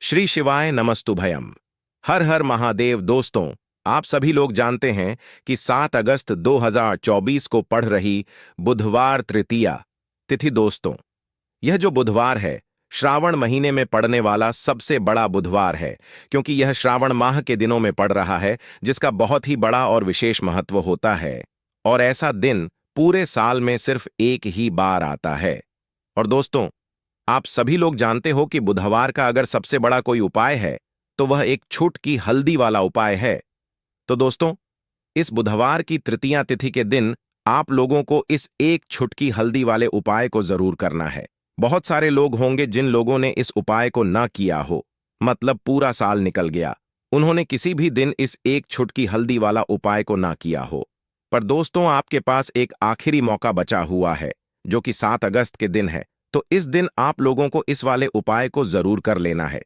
श्री शिवाय नमस्तुभयम। हर हर महादेव। दोस्तों, आप सभी लोग जानते हैं कि 7 अगस्त 2024 को पड़ रही बुधवार तृतीया तिथि। दोस्तों, यह जो बुधवार है श्रावण महीने में पड़ने वाला सबसे बड़ा बुधवार है, क्योंकि यह श्रावण माह के दिनों में पड़ रहा है, जिसका बहुत ही बड़ा और विशेष महत्व होता है। और ऐसा दिन पूरे साल में सिर्फ एक ही बार आता है। और दोस्तों, आप सभी लोग जानते हो कि बुधवार का अगर सबसे बड़ा कोई उपाय है तो वह एक छुटकी हल्दी वाला उपाय है। तो दोस्तों, इस बुधवार की तृतीया तिथि के दिन आप लोगों को इस एक छुटकी हल्दी वाले उपाय को जरूर करना है। बहुत सारे लोग होंगे जिन लोगों ने इस उपाय को ना किया हो, मतलब पूरा साल निकल गया, उन्होंने किसी भी दिन इस एक छुटकी हल्दी वाला उपाय को ना किया हो। पर दोस्तों, आपके पास एक आखिरी मौका बचा हुआ है, जो कि 7 अगस्त के दिन है। तो इस दिन आप लोगों को इस वाले उपाय को जरूर कर लेना है।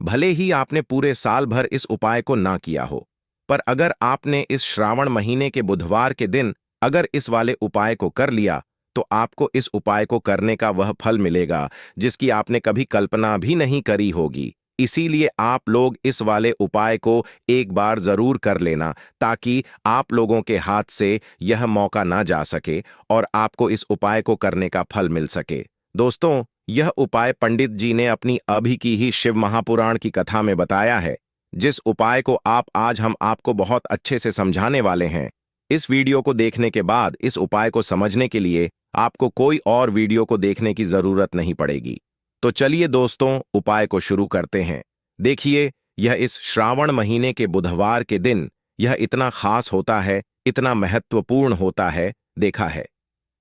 भले ही आपने पूरे साल भर इस उपाय को ना किया हो, पर अगर आपने इस श्रावण महीने के बुधवार के दिन अगर इस वाले उपाय को कर लिया, तो आपको इस उपाय को करने का वह फल मिलेगा जिसकी आपने कभी कल्पना भी नहीं करी होगी। इसीलिए आप लोग इस वाले उपाय को एक बार जरूर कर लेना, ताकि आप लोगों के हाथ से यह मौका ना जा सके और आपको इस उपाय को करने का फल मिल सके। दोस्तों, यह उपाय पंडित जी ने अपनी अभी की ही शिव महापुराण की कथा में बताया है, जिस उपाय को आज हम आपको बहुत अच्छे से समझाने वाले हैं। इस वीडियो को देखने के बाद इस उपाय को समझने के लिए आपको कोई और वीडियो को देखने की जरूरत नहीं पड़ेगी। तो चलिए दोस्तों, उपाय को शुरू करते हैं। देखिए, यह इस श्रावण महीने के बुधवार के दिन यह इतना खास होता है, इतना महत्वपूर्ण होता है। देखा है,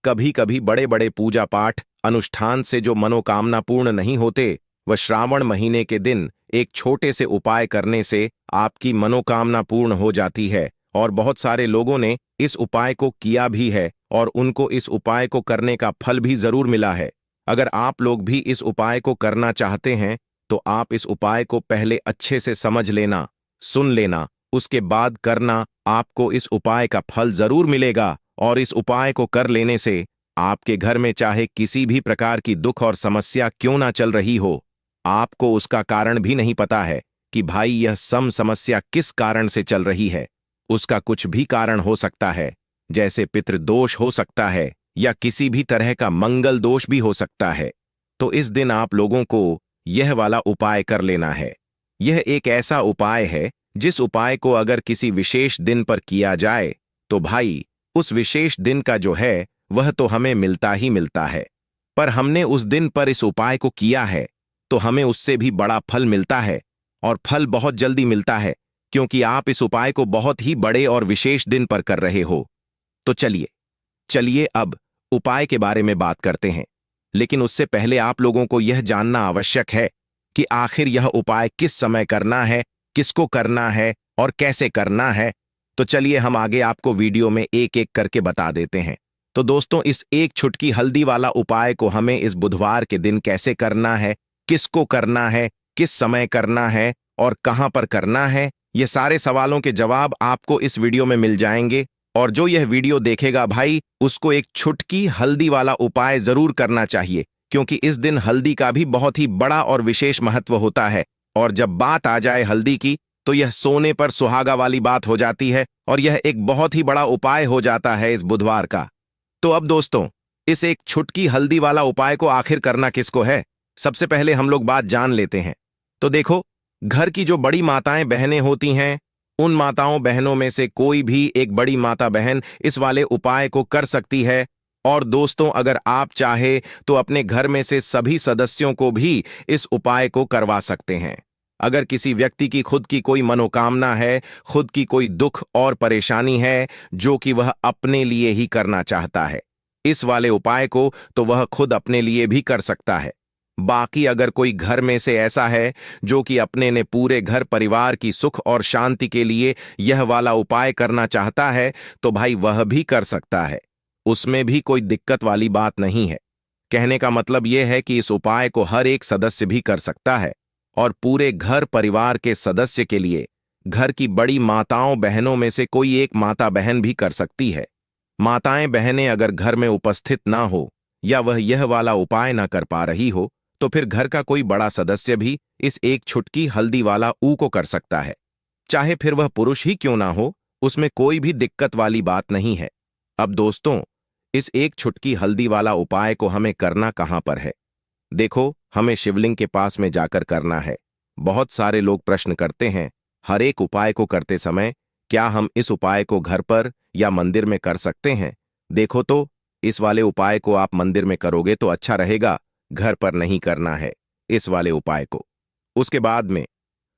कभी कभी बड़े बड़े पूजा पाठ अनुष्ठान से जो मनोकामना पूर्ण नहीं होते, वह श्रावण महीने के दिन एक छोटे से उपाय करने से आपकी मनोकामना पूर्ण हो जाती है। और बहुत सारे लोगों ने इस उपाय को किया भी है और उनको इस उपाय को करने का फल भी जरूर मिला है। अगर आप लोग भी इस उपाय को करना चाहते हैं, तो आप इस उपाय को पहले अच्छे से समझ लेना, सुन लेना, उसके बाद करना। आपको इस उपाय का फल जरूर मिलेगा। और इस उपाय को कर लेने से आपके घर में चाहे किसी भी प्रकार की दुख और समस्या क्यों ना चल रही हो, आपको उसका कारण भी नहीं पता है कि भाई यह समस्या किस कारण से चल रही है। उसका कुछ भी कारण हो सकता है, जैसे पितृदोष हो सकता है या किसी भी तरह का मंगल दोष भी हो सकता है। तो इस दिन आप लोगों को यह वाला उपाय कर लेना है। यह एक ऐसा उपाय है जिस उपाय को अगर किसी विशेष दिन पर किया जाए, तो भाई उस विशेष दिन का जो है वह तो हमें मिलता ही मिलता है। पर हमने उस दिन पर इस उपाय को किया है तो हमें उससे भी बड़ा फल मिलता है, और फल बहुत जल्दी मिलता है, क्योंकि आप इस उपाय को बहुत ही बड़े और विशेष दिन पर कर रहे हो। तो चलिए अब उपाय के बारे में बात करते हैं। लेकिन उससे पहले आप लोगों को यह जानना आवश्यक है कि आखिर यह उपाय किस समय करना है, किसको करना है और कैसे करना है। तो चलिए हम आगे आपको वीडियो में एक एक करके बता देते हैं। तो दोस्तों, इस एक छुटकी हल्दी वाला उपाय को हमें इस बुधवार के दिन कैसे करना है, किसको करना है, किस समय करना है और कहां पर करना है, ये सारे सवालों के जवाब आपको इस वीडियो में मिल जाएंगे। और जो यह वीडियो देखेगा भाई, उसको एक छुटकी हल्दी वाला उपाय जरूर करना चाहिए, क्योंकि इस दिन हल्दी का भी बहुत ही बड़ा और विशेष महत्व होता है। और जब बात आ जाए हल्दी की, तो यह सोने पर सुहागा वाली बात हो जाती है, और यह एक बहुत ही बड़ा उपाय हो जाता है इस बुधवार का। तो अब दोस्तों, इस एक छुटकी हल्दी वाला उपाय को आखिर करना किसको है, सबसे पहले हम लोग बात जान लेते हैं। तो देखो, घर की जो बड़ी माताएं बहनें होती हैं, उन माताओं बहनों में से कोई भी एक बड़ी माता बहन इस वाले उपाय को कर सकती है। और दोस्तों, अगर आप चाहे तो अपने घर में से सभी सदस्यों को भी इस उपाय को करवा सकते हैं। अगर किसी व्यक्ति की खुद की कोई मनोकामना है, खुद की कोई दुख और परेशानी है जो कि वह अपने लिए ही करना चाहता है, इस वाले उपाय को तो वह खुद अपने लिए भी कर सकता है। बाकी अगर कोई घर में से ऐसा है जो कि अपने ने पूरे घर परिवार की सुख और शांति के लिए यह वाला उपाय करना चाहता है, तो भाई वह भी कर सकता है। उसमें भी कोई दिक्कत वाली बात नहीं है। कहने का मतलब यह है कि इस उपाय को हर एक सदस्य भी कर सकता है, और पूरे घर परिवार के सदस्य के लिए घर की बड़ी माताओं बहनों में से कोई एक माता बहन भी कर सकती है। माताएं बहनें अगर घर में उपस्थित ना हो या वह यह वाला उपाय ना कर पा रही हो, तो फिर घर का कोई बड़ा सदस्य भी इस एक छुटकी हल्दी वाला ऊ को कर सकता है। चाहे फिर वह पुरुष ही क्यों ना हो, उसमें कोई भी दिक्कत वाली बात नहीं है। अब दोस्तों, इस एक छुटकी हल्दी वाला उपाय को हमें करना कहां पर है? देखो, हमें शिवलिंग के पास में जाकर करना है। बहुत सारे लोग प्रश्न करते हैं, हर एक उपाय को करते समय क्या हम इस उपाय को घर पर या मंदिर में कर सकते हैं? देखो तो, इस वाले उपाय को आप मंदिर में करोगे तो अच्छा रहेगा, घर पर नहीं करना है इस वाले उपाय को। उसके बाद में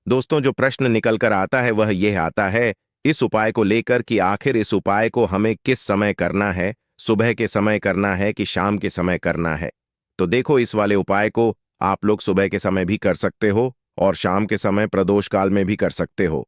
दोस्तों जो प्रश्न निकल कर आता है वह यह आता है इस उपाय को लेकर कि आखिर इस उपाय को हमें किस समय करना है, सुबह के समय करना है कि शाम के समय करना है? तो देखो, इस वाले उपाय को आप लोग सुबह के समय भी कर सकते हो और शाम के समय प्रदोष काल में भी कर सकते हो।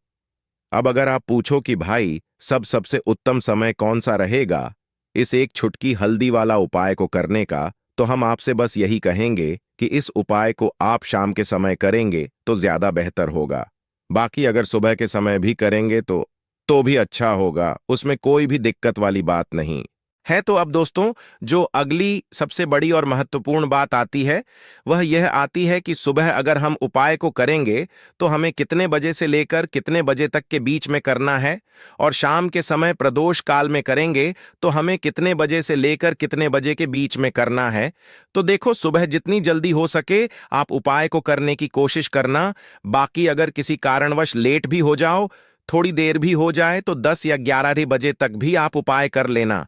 अब अगर आप पूछो कि भाई सबसे उत्तम समय कौन सा रहेगा इस एक छुटकी हल्दी वाला उपाय को करने का, तो हम आपसे बस यही कहेंगे कि इस उपाय को आप शाम के समय करेंगे तो ज्यादा बेहतर होगा। बाकी अगर सुबह के समय भी करेंगे तो भी अच्छा होगा, उसमें कोई भी दिक्कत वाली बात नहीं है। तो अब दोस्तों, जो अगली सबसे बड़ी और महत्वपूर्ण बात आती है वह यह आती है कि सुबह अगर हम उपाय को करेंगे तो हमें कितने बजे से लेकर कितने बजे तक के बीच में करना है, और शाम के समय प्रदोष काल में करेंगे तो हमें कितने बजे से लेकर कितने बजे के बीच में करना है। तो देखो, सुबह जितनी जल्दी हो सके आप उपाय को करने की कोशिश करना। बाकी अगर किसी कारणवश लेट भी हो जाओ, थोड़ी देर भी हो जाए, तो 10 या 11 बजे तक भी आप उपाय कर लेना,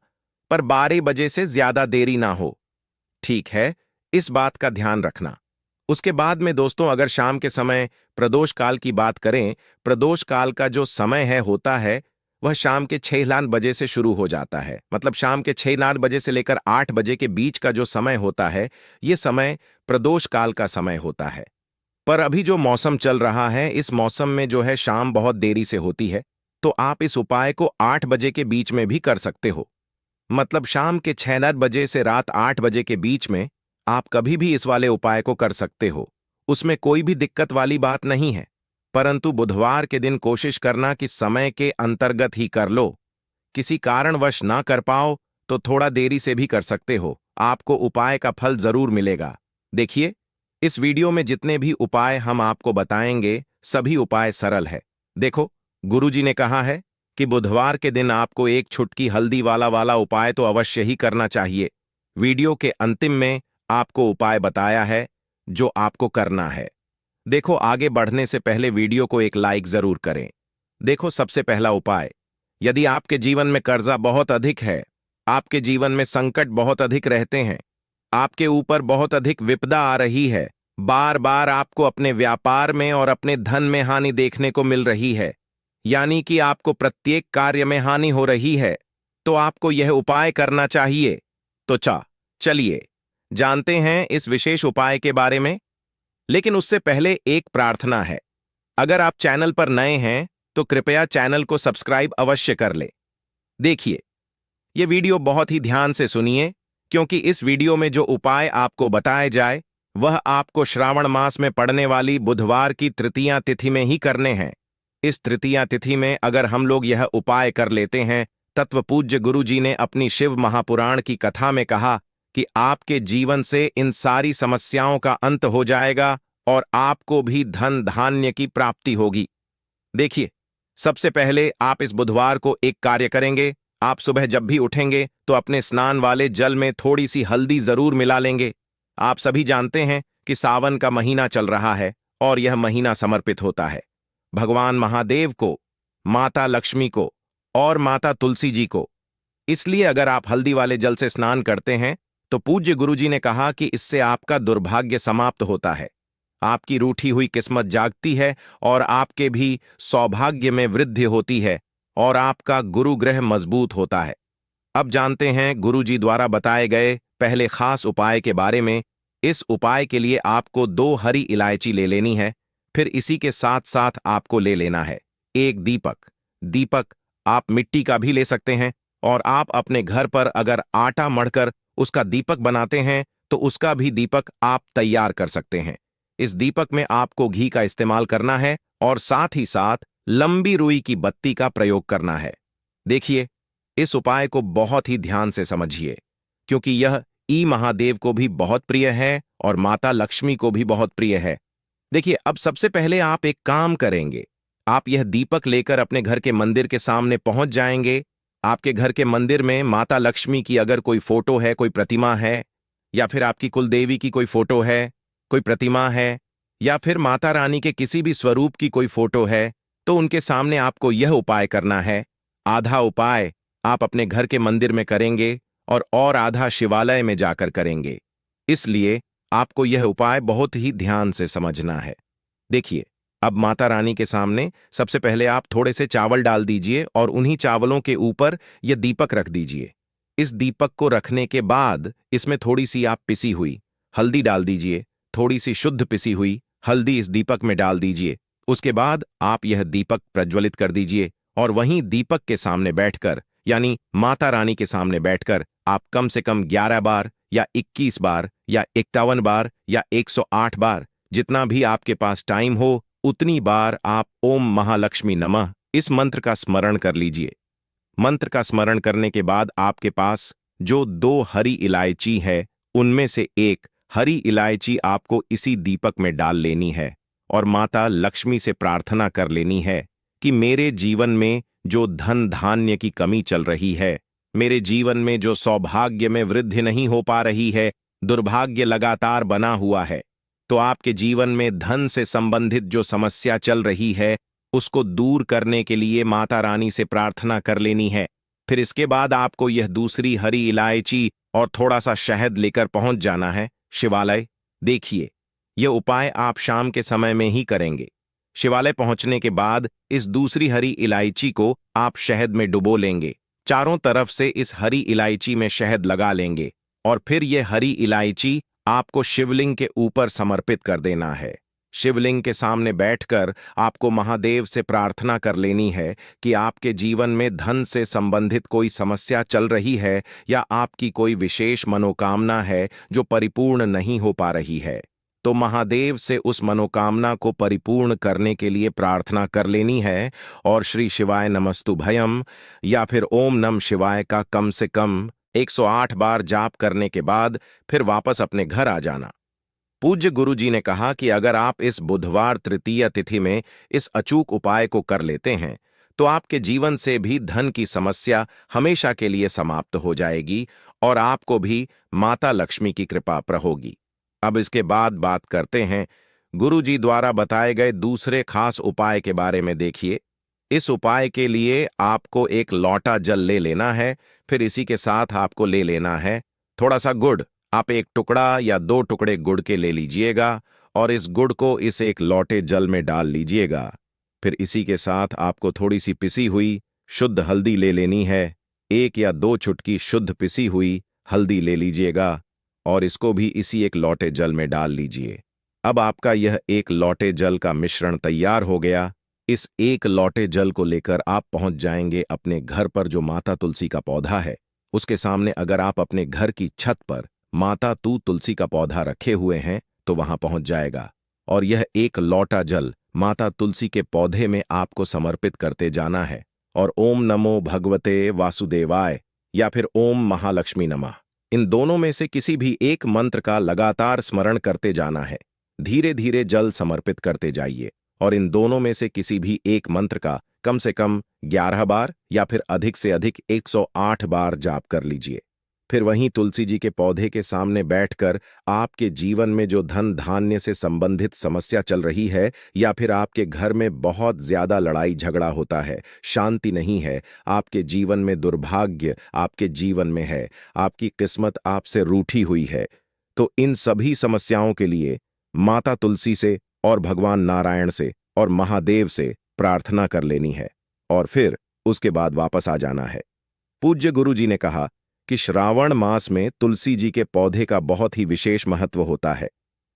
पर 12 बजे से ज्यादा देरी ना हो। ठीक है, इस बात का ध्यान रखना। उसके बाद में दोस्तों, अगर शाम के समय प्रदोष काल की बात करें, प्रदोष काल का जो समय होता है वह शाम के 6 बजे से शुरू हो जाता है। मतलब शाम के 6 बजे से लेकर 8 बजे के बीच का जो समय होता है, ये समय प्रदोष काल का समय होता है। पर अभी जो मौसम चल रहा है, इस मौसम में जो है शाम बहुत देरी से होती है, तो आप इस उपाय को 8 बजे के बीच में भी कर सकते हो। मतलब शाम के 6 बजे से रात 8 बजे के बीच में आप कभी भी इस वाले उपाय को कर सकते हो, उसमें कोई भी दिक्कत वाली बात नहीं है। परंतु बुधवार के दिन कोशिश करना कि समय के अंतर्गत ही कर लो। किसी कारणवश ना कर पाओ तो थोड़ा देरी से भी कर सकते हो, आपको उपाय का फल जरूर मिलेगा। देखिए, इस वीडियो में जितने भी उपाय हम आपको बताएंगे सभी उपाय सरल है। देखो, गुरुजी ने कहा है कि बुधवार के दिन आपको एक छुटकी हल्दी वाला उपाय तो अवश्य ही करना चाहिए। वीडियो के अंतिम में आपको उपाय बताया है जो आपको करना है। देखो, आगे बढ़ने से पहले वीडियो को एक लाइक जरूर करें। देखो, सबसे पहला उपाय, यदि आपके जीवन में कर्जा बहुत अधिक है, आपके जीवन में संकट बहुत अधिक रहते हैं, आपके ऊपर बहुत अधिक विपदा आ रही है, बार बार आपको अपने व्यापार में और अपने धन में हानि देखने को मिल रही है, यानी कि आपको प्रत्येक कार्य में हानि हो रही है, तो आपको यह उपाय करना चाहिए। तो चलिए जानते हैं इस विशेष उपाय के बारे में। लेकिन उससे पहले एक प्रार्थना है। अगर आप चैनल पर नए हैं तो कृपया चैनल को सब्सक्राइब अवश्य कर ले। देखिए, यह वीडियो बहुत ही ध्यान से सुनिए, क्योंकि इस वीडियो में जो उपाय आपको बताए जाए वह आपको श्रावण मास में पड़ने वाली बुधवार की तृतीया तिथि में ही करने हैं। इस तृतीया तिथि में अगर हम लोग यह उपाय कर लेते हैं, तत्व पूज्य गुरु जी ने अपनी शिव महापुराण की कथा में कहा कि आपके जीवन से इन सारी समस्याओं का अंत हो जाएगा और आपको भी धन धान्य की प्राप्ति होगी। देखिए, सबसे पहले आप इस बुधवार को एक कार्य करेंगे। आप सुबह जब भी उठेंगे तो अपने स्नान वाले जल में थोड़ी सी हल्दी जरूर मिला लेंगे। आप सभी जानते हैं कि सावन का महीना चल रहा है और यह महीना समर्पित होता है भगवान महादेव को, माता लक्ष्मी को और माता तुलसी जी को। इसलिए अगर आप हल्दी वाले जल से स्नान करते हैं तो पूज्य गुरुजी ने कहा कि इससे आपका दुर्भाग्य समाप्त होता है, आपकी रूठी हुई किस्मत जागती है और आपके भी सौभाग्य में वृद्धि होती है और आपका गुरु ग्रह मजबूत होता है। अब जानते हैं गुरुजी द्वारा बताए गए पहले खास उपाय के बारे में। इस उपाय के लिए आपको 2 हरी इलायची ले लेनी है। फिर इसी के साथ साथ आपको ले लेना है एक दीपक आप मिट्टी का भी ले सकते हैं, और आप अपने घर पर अगर आटा मढ़कर उसका दीपक बनाते हैं तो उसका भी दीपक आप तैयार कर सकते हैं। इस दीपक में आपको घी का इस्तेमाल करना है और साथ ही साथ लंबी रुई की बत्ती का प्रयोग करना है। देखिए, इस उपाय को बहुत ही ध्यान से समझिए, क्योंकि यह ई महादेव को भी बहुत प्रिय है और माता लक्ष्मी को भी बहुत प्रिय है। देखिए, अब सबसे पहले आप एक काम करेंगे। आप यह दीपक लेकर अपने घर के मंदिर के सामने पहुंच जाएंगे। आपके घर के मंदिर में माता लक्ष्मी की अगर कोई फोटो है, कोई प्रतिमा है, या फिर आपकी कुलदेवी की कोई फोटो है, कोई प्रतिमा है, या फिर माता रानी के किसी भी स्वरूप की कोई फोटो है, तो उनके सामने आपको यह उपाय करना है। आधा उपाय आप अपने घर के मंदिर में करेंगे और आधा शिवालय में जाकर करेंगे। इसलिए आपको यह उपाय बहुत ही ध्यान से समझना है। देखिए, अब माता रानी के सामने सबसे पहले आप थोड़े से चावल डाल दीजिए और उन्हीं चावलों के ऊपर यह दीपक रख दीजिए। इस दीपक को रखने के बाद इसमें थोड़ी सी आप पिसी हुई हल्दी डाल दीजिए। थोड़ी सी शुद्ध पिसी हुई हल्दी इस दीपक में डाल दीजिए। उसके बाद आप यह दीपक प्रज्वलित कर दीजिए और वहीं दीपक के सामने बैठकर, यानी माता रानी के सामने बैठकर, आप कम से कम 11 बार या 21 बार या 51 बार या 108 बार, जितना भी आपके पास टाइम हो उतनी बार आप ओम महालक्ष्मी नमः इस मंत्र का स्मरण कर लीजिए। मंत्र का स्मरण करने के बाद आपके पास जो 2 हरी इलायची है, उनमें से एक हरी इलायची आपको इसी दीपक में डाल लेनी है और माता लक्ष्मी से प्रार्थना कर लेनी है कि मेरे जीवन में जो धन धान्य की कमी चल रही है, मेरे जीवन में जो सौभाग्य में वृद्धि नहीं हो पा रही है, दुर्भाग्य लगातार बना हुआ है, तो आपके जीवन में धन से संबंधित जो समस्या चल रही है उसको दूर करने के लिए माता रानी से प्रार्थना कर लेनी है। फिर इसके बाद आपको यह दूसरी हरी इलायची और थोड़ा सा शहद लेकर पहुंच जाना है शिवालय। देखिए, यह उपाय आप शाम के समय में ही करेंगे। शिवालय पहुंचने के बाद इस दूसरी हरी इलायची को आप शहद में डुबो लेंगे। चारों तरफ से इस हरी इलायची में शहद लगा लेंगे और फिर यह हरी इलायची आपको शिवलिंग के ऊपर समर्पित कर देना है। शिवलिंग के सामने बैठकर आपको महादेव से प्रार्थना कर लेनी है कि आपके जीवन में धन से संबंधित कोई समस्या चल रही है या आपकी कोई विशेष मनोकामना है जो परिपूर्ण नहीं हो पा रही है, तो महादेव से उस मनोकामना को परिपूर्ण करने के लिए प्रार्थना कर लेनी है और श्री शिवाय नमस्तुभयम या फिर ओम नम शिवाय का कम से कम 108 बार जाप करने के बाद फिर वापस अपने घर आ जाना। पूज्य गुरु जी ने कहा कि अगर आप इस बुधवार तृतीया तिथि में इस अचूक उपाय को कर लेते हैं तो आपके जीवन से भी धन की समस्या हमेशा के लिए समाप्त हो जाएगी और आपको भी माता लक्ष्मी की कृपा होगी। अब इसके बाद बात करते हैं गुरु जी द्वारा बताए गए दूसरे खास उपाय के बारे में। देखिए, इस उपाय के लिए आपको एक लोटा जल ले लेना है। फिर इसी के साथ आपको ले लेना है थोड़ा सा गुड़। आप एक टुकड़ा या 2 टुकड़े गुड़ के ले लीजिएगा और इस गुड़ को इस एक लोटे जल में डाल लीजिएगा। फिर इसी के साथ आपको थोड़ी सी पिसी हुई शुद्ध हल्दी ले लेनी है। 1 या 2 चुटकी शुद्ध पिसी हुई हल्दी ले लीजिएगा और इसको भी इसी एक लोटे जल में डाल लीजिए। अब आपका यह एक लोटे जल का मिश्रण तैयार हो गया। इस एक लोटे जल को लेकर आप पहुंच जाएंगे अपने घर पर जो माता तुलसी का पौधा है उसके सामने। अगर आप अपने घर की छत पर माता तुलसी का पौधा रखे हुए हैं तो वहां पहुंच जाएगा और यह एक लोटा जल माता तुलसी के पौधे में आपको समर्पित करते जाना है और ओम नमो भगवते वासुदेवाय या फिर ओम महालक्ष्मी नमः, इन दोनों में से किसी भी एक मंत्र का लगातार स्मरण करते जाना है। धीरे धीरे जल समर्पित करते जाइए और इन दोनों में से किसी भी एक मंत्र का कम से कम 11 बार या फिर अधिक से अधिक 108 बार जाप कर लीजिए। फिर वहीं तुलसी जी के पौधे के सामने बैठकर आपके जीवन में जो धन धान्य से संबंधित समस्या चल रही है या फिर आपके घर में बहुत ज्यादा लड़ाई झगड़ा होता है, शांति नहीं है, आपके जीवन में दुर्भाग्य आपके जीवन में है, आपकी किस्मत आपसे रूठी हुई है, तो इन सभी समस्याओं के लिए माता तुलसी से और भगवान नारायण से और महादेव से प्रार्थना कर लेनी है और फिर उसके बाद वापस आ जाना है। पूज्य गुरु जी ने कहा कि श्रावण मास में तुलसी जी के पौधे का बहुत ही विशेष महत्व होता है।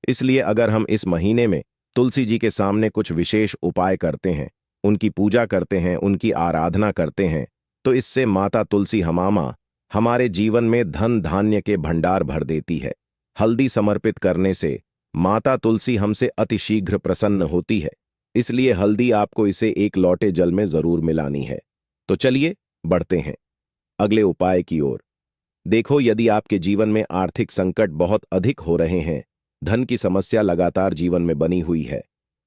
इसलिए अगर हम इस महीने में तुलसी जी के सामने कुछ विशेष उपाय करते हैं, उनकी पूजा करते हैं, उनकी आराधना करते हैं, तो इससे माता तुलसी हमारे जीवन में धन धान्य के भंडार भर देती है। हल्दी समर्पित करने से माता तुलसी हमसे अतिशीघ्र प्रसन्न होती है, इसलिए हल्दी आपको इसे एक लोटे जल में जरूर मिलानी है। तो चलिए बढ़ते हैं अगले उपाय की ओर। देखो, यदि आपके जीवन में आर्थिक संकट बहुत अधिक हो रहे हैं, धन की समस्या लगातार जीवन में बनी हुई है।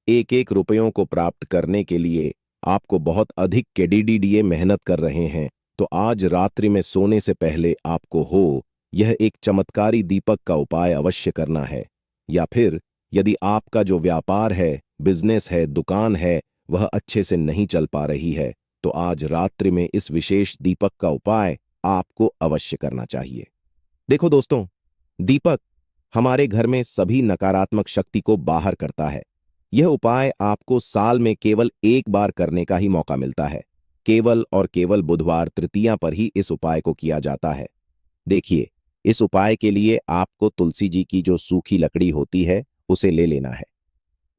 एक एक रुपयों को प्राप्त करने के लिए आपको बहुत अधिक केडीडीडीए मेहनत कर रहे हैं, तो आज रात्रि में सोने से पहले आपको यह एक चमत्कारी दीपक का उपाय अवश्य करना है। या फिर यदि आपका जो व्यापार है, बिजनेस है, दुकान है, वह अच्छे से नहीं चल पा रही है, तो आज रात्रि में इस विशेष दीपक का उपाय आपको अवश्य करना चाहिए। देखो दोस्तों, दीपक हमारे घर में सभी नकारात्मक शक्ति को बाहर करता है। यह उपाय आपको साल में केवल एक बार करने का ही मौका मिलता है। केवल और केवल बुधवार तृतीया पर ही इस उपाय को किया जाता है। देखिए, इस उपाय के लिए आपको तुलसी जी की जो सूखी लकड़ी होती है उसे ले लेना है।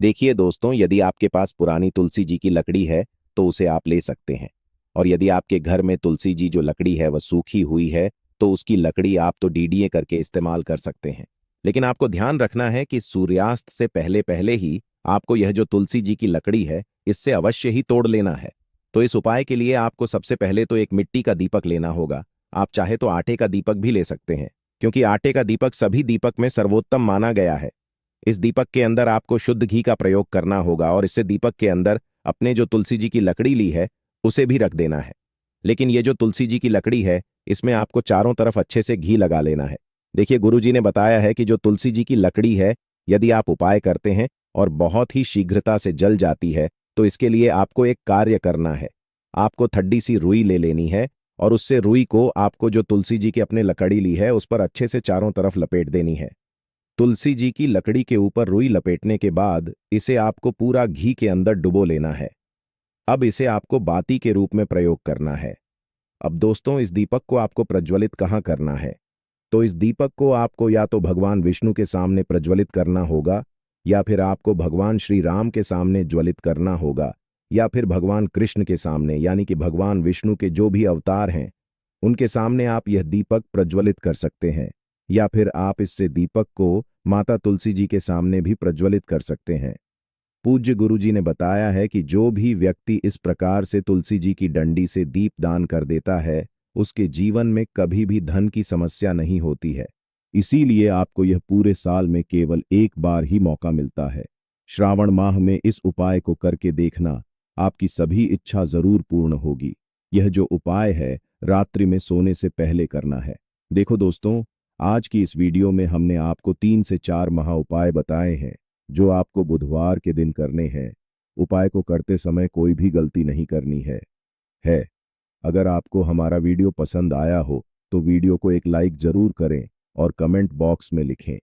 देखिए दोस्तों, यदि आपके पास पुरानी तुलसी जी की लकड़ी है तो उसे आप ले सकते हैं, और यदि आपके घर में तुलसी जी जो लकड़ी है वह सूखी हुई है तो उसकी लकड़ी आप तो डीडीए करके इस्तेमाल कर सकते हैं। लेकिन आपको ध्यान रखना है कि सूर्यास्त से पहले पहले ही आपको यह जो तुलसी जी की लकड़ी है इससे अवश्य ही तोड़ लेना है। तो इस उपाय के लिए आपको सबसे पहले तो एक मिट्टी का दीपक लेना होगा। आप चाहे तो आटे का दीपक भी ले सकते हैं, क्योंकि आटे का दीपक सभी दीपक में सर्वोत्तम माना गया है। इस दीपक के अंदर आपको शुद्ध घी का प्रयोग करना होगा और इससे दीपक के अंदर अपने जो तुलसी जी की लकड़ी ली है उसे भी रख देना है। लेकिन ये जो तुलसी जी की लकड़ी है इसमें आपको चारों तरफ अच्छे से घी लगा लेना है। देखिए, गुरुजी ने बताया है कि जो तुलसी जी की लकड़ी है, यदि आप उपाय करते हैं और बहुत ही शीघ्रता से जल जाती है, तो इसके लिए आपको एक कार्य करना है। आपको थड्डी सी रुई ले लेनी है और उससे रुई को आपको जो तुलसी जी की अपने लकड़ी ली है उस पर अच्छे से चारों तरफ लपेट देनी है। तुलसी जी की लकड़ी के ऊपर रुई लपेटने के बाद इसे आपको पूरा घी के अंदर डुबो लेना है। अब इसे आपको बाती के रूप में प्रयोग करना है। अब दोस्तों, इस दीपक को आपको प्रज्वलित कहाँ करना है? तो इस दीपक को आपको या तो भगवान विष्णु के सामने प्रज्वलित करना होगा, या फिर आपको भगवान श्री राम के सामने ज्वलित करना होगा, या फिर भगवान कृष्ण के सामने, यानी कि भगवान विष्णु के जो भी अवतार हैं उनके सामने आप यह दीपक प्रज्वलित कर सकते हैं। या फिर आप इससे दीपक को माता तुलसी जी के सामने भी प्रज्वलित कर सकते हैं। पूज्य गुरु जी ने बताया है कि जो भी व्यक्ति इस प्रकार से तुलसी जी की डंडी से दीप दान कर देता है उसके जीवन में कभी भी धन की समस्या नहीं होती है। इसीलिए आपको यह पूरे साल में केवल एक बार ही मौका मिलता है। श्रावण माह में इस उपाय को करके देखना, आपकी सभी इच्छा जरूर पूर्ण होगी। यह जो उपाय है रात्रि में सोने से पहले करना है। देखो दोस्तों, आज की इस वीडियो में हमने आपको 3 से 4 महा उपाय बताए हैं जो आपको बुधवार के दिन करने हैं। उपाय को करते समय कोई भी गलती नहीं करनी है। अगर आपको हमारा वीडियो पसंद आया हो तो वीडियो को एक लाइक जरूर करें और कमेंट बॉक्स में लिखें